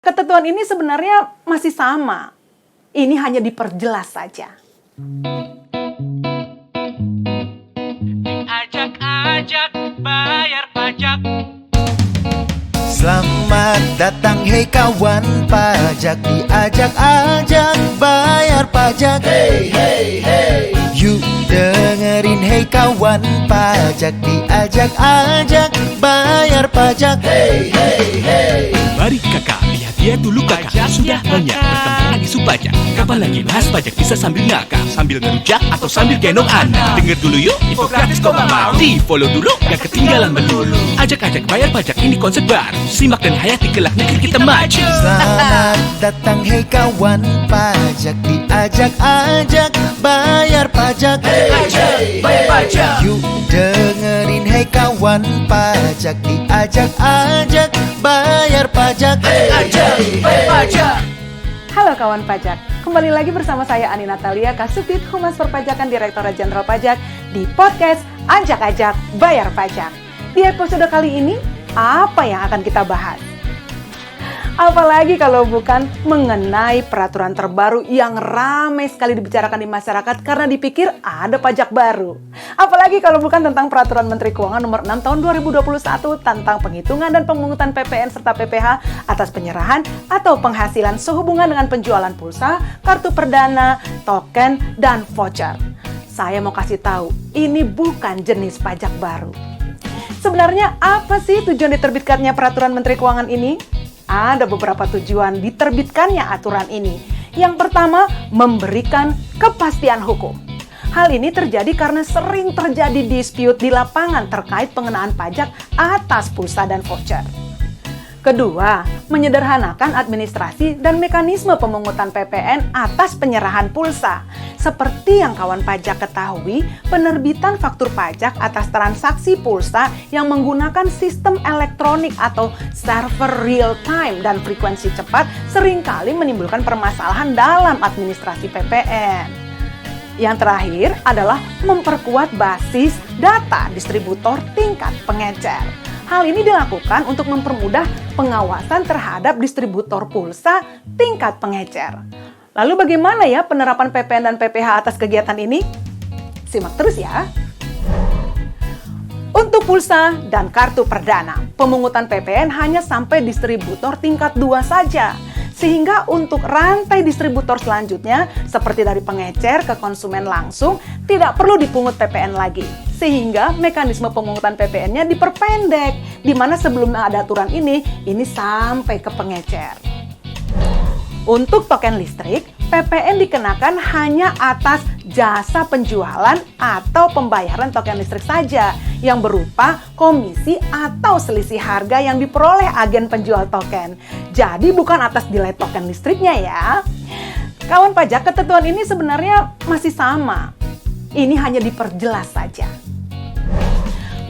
Ketentuan ini sebenarnya masih sama. Ini hanya diperjelas saja. Diajak-ajak bayar pajak. Selamat datang hei kawan pajak, diajak-ajak bayar pajak. Hey hey hey, yuk dengerin hei kawan pajak, diajak-ajak bayar pajak. Hey hey hey. Mari kakak, lihat dia dulu kakak. Sudah banyak pertentangan isu pajak. Kapan lagi bahas pajak bisa sambil ngakak, sambil ngerujak atau sambil gendong anak. Dengar dulu yuk, info gratis kok gak mau. Di follow dulu, gak ketinggalan melulu. Ajak-ajak bayar pajak, ini konsep baru. Simak dan hayati kelak negeri kita maju. Selamat datang hei kawan pajak, diajak-ajak bayar pajak. Hey hey bayar pajak. Yuk dengerin hei kawan pajak, diajak-ajak bayar pajak. Ajak bayar pajak. Halo kawan pajak, kembali lagi bersama saya Ani Natalia, Kasubdit Humas Perpajakan Direktorat Jenderal Pajak di podcast Ajak-ajak Bayar Pajak. Di episode kali ini, apa yang akan kita bahas? Apalagi kalau bukan mengenai peraturan terbaru yang ramai sekali dibicarakan di masyarakat karena dipikir ada pajak baru. Apalagi kalau bukan tentang peraturan Menteri Keuangan nomor 6 tahun 2021 tentang penghitungan dan pemungutan PPN serta PPh atas penyerahan atau penghasilan sehubungan dengan penjualan pulsa, kartu perdana, token, dan voucher. Saya mau kasih tahu, ini bukan jenis pajak baru. Sebenarnya apa sih tujuan diterbitkannya peraturan Menteri Keuangan ini? Ada beberapa tujuan diterbitkannya aturan ini. Yang pertama, memberikan kepastian hukum. Hal ini terjadi karena sering terjadi dispute di lapangan terkait pengenaan pajak atas pulsa dan voucher. Kedua, menyederhanakan administrasi dan mekanisme pemungutan PPN atas penyerahan pulsa. Seperti yang kawan pajak ketahui, penerbitan faktur pajak atas transaksi pulsa yang menggunakan sistem elektronik atau server real time dan frekuensi cepat seringkali menimbulkan permasalahan dalam administrasi PPN. Yang terakhir adalah memperkuat basis data distributor tingkat pengecer. Hal ini dilakukan untuk mempermudah pengawasan terhadap distributor pulsa tingkat pengecer. Lalu bagaimana ya penerapan PPN dan PPh atas kegiatan ini? Simak terus ya. Untuk pulsa dan kartu perdana, pemungutan PPN hanya sampai distributor tingkat 2 saja. Sehingga untuk rantai distributor selanjutnya, seperti dari pengecer ke konsumen langsung, tidak perlu dipungut PPN lagi. Sehingga mekanisme pemungutan PPN-nya diperpendek, di mana sebelum ada aturan ini sampai ke pengecer. Untuk token listrik, PPN dikenakan hanya atas jasa penjualan atau pembayaran token listrik saja yang berupa komisi atau selisih harga yang diperoleh agen penjual token. Jadi bukan atas nilai token listriknya ya. Kawan pajak, ketentuan ini sebenarnya masih sama. Ini hanya diperjelas saja.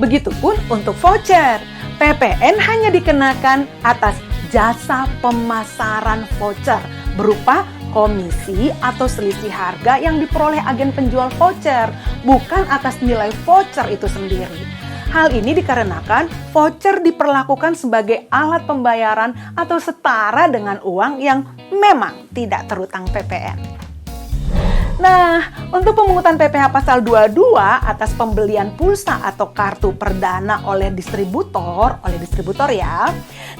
Begitupun untuk voucher. PPN hanya dikenakan atas jasa pemasaran voucher berupa komisi atau selisih harga yang diperoleh agen penjual voucher, bukan atas nilai voucher itu sendiri. Hal ini dikarenakan voucher diperlakukan sebagai alat pembayaran atau setara dengan uang yang memang tidak terutang PPN. Nah, untuk pemungutan PPh pasal 22 atas pembelian pulsa atau kartu perdana oleh distributor ya,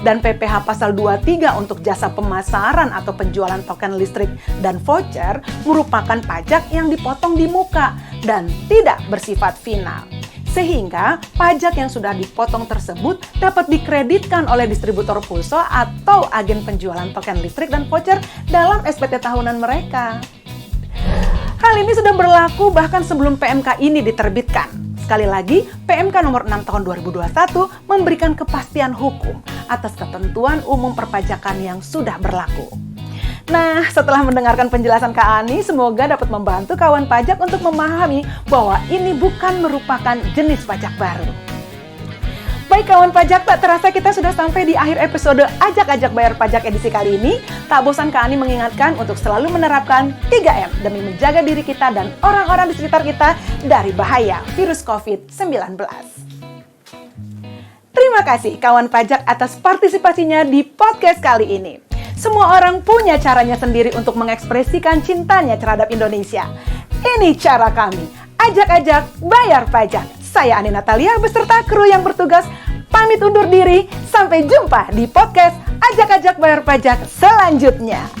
dan PPh pasal 23 untuk jasa pemasaran atau penjualan token listrik dan voucher merupakan pajak yang dipotong di muka dan tidak bersifat final. Sehingga pajak yang sudah dipotong tersebut dapat dikreditkan oleh distributor pulsa atau agen penjualan token listrik dan voucher dalam SPT tahunan mereka. Hal ini sudah berlaku bahkan sebelum PMK ini diterbitkan. Sekali lagi, PMK nomor 6 tahun 2021 memberikan kepastian hukum atas ketentuan umum perpajakan yang sudah berlaku. Nah, setelah mendengarkan penjelasan Kak Ani, semoga dapat membantu kawan pajak untuk memahami bahwa ini bukan merupakan jenis pajak baru. Baik kawan pajak, tak terasa kita sudah sampai di akhir episode Ajak-ajak Bayar Pajak edisi kali ini. Tak bosan Kak Ani mengingatkan untuk selalu menerapkan 3M demi menjaga diri kita dan orang-orang di sekitar kita dari bahaya virus COVID-19. Terima kasih kawan pajak atas partisipasinya di podcast kali ini. Semua orang punya caranya sendiri untuk mengekspresikan cintanya terhadap Indonesia. Ini cara kami, ajak-ajak bayar pajak. Saya Ani Natalia beserta kru yang bertugas pamit undur diri. Sampai jumpa di podcast Ajak-ajak bayar pajak selanjutnya.